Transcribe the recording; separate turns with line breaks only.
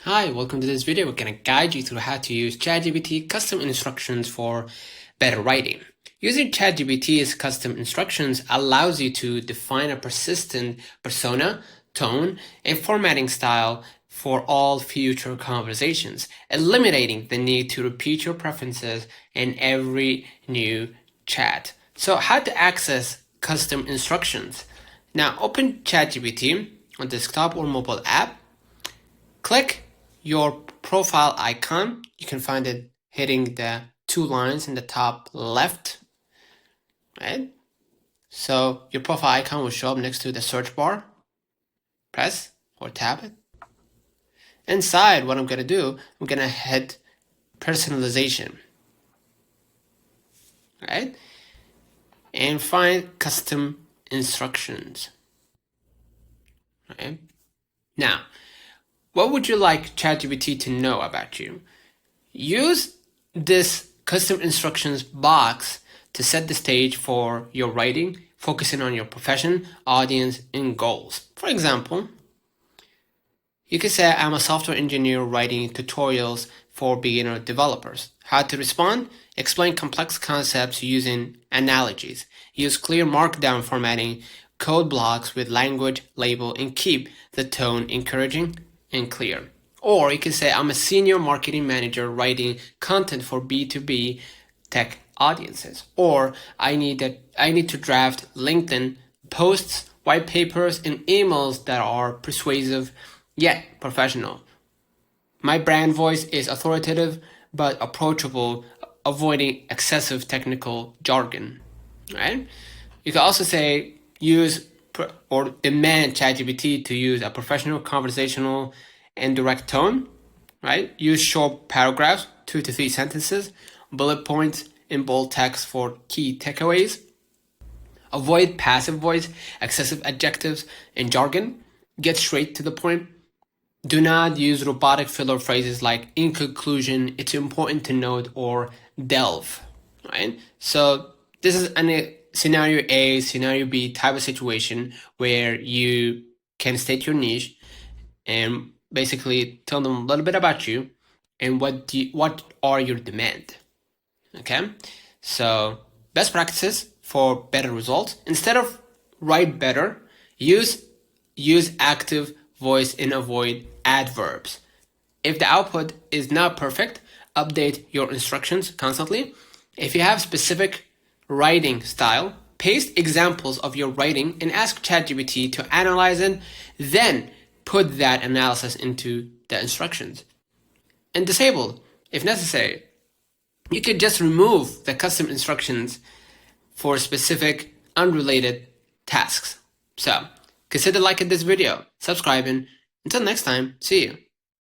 Hi, welcome to this video. We're going to guide you through how to use ChatGPT custom instructions for better writing. Using ChatGPT's custom instructions allows you to define a persistent persona, tone, and formatting style for all future conversations, eliminating the need to repeat your preferences in every new chat. So, how to access custom instructions? Now, open ChatGPT on desktop or mobile app. Click your profile icon. You can find it hitting the two lines in the top left, right? So your profile icon will show up next to the search bar. Press or tap it. Inside, what I'm gonna do, I'm gonna hit personalization, right? And find custom instructions, right? Now, what would you like ChatGPT to know about you? Use this custom instructions box to set the stage for your writing, focusing on your profession, audience, and goals. For example, you could say, I'm a software engineer writing tutorials for beginner developers. How to respond? Explain complex concepts using analogies. Use clear markdown formatting, code blocks with language, label, and keep the tone encouraging and clear. Or you can say, I'm a senior marketing manager writing content for B2B tech audiences. Or I need to draft LinkedIn posts, white papers, and emails that are persuasive yet professional. My brand voice is authoritative but approachable, avoiding excessive technical jargon. Right? You can also say use or demand ChatGPT to use a professional, conversational, and direct tone. Right? Use short paragraphs, 2 to 3 sentences, bullet points, in bold text for key takeaways. Avoid passive voice, excessive adjectives, and jargon. Get straight to the point. Do not use robotic filler phrases like in conclusion, it's important to note, or delve, right? So this is a scenario A, scenario B type of situation where you can state your niche and basically tell them a little bit about you and what are your demand. Okay, so best practices for better results. Instead of write better, use active voice and avoid adverbs. If the output is not perfect, update your instructions constantly. If you have specific writing style, paste examples of your writing and ask ChatGPT to analyze it, then put that analysis into the instructions. And disable, if necessary. You could just remove the custom instructions for specific unrelated tasks. So consider liking this video, subscribing. Until next time, see you.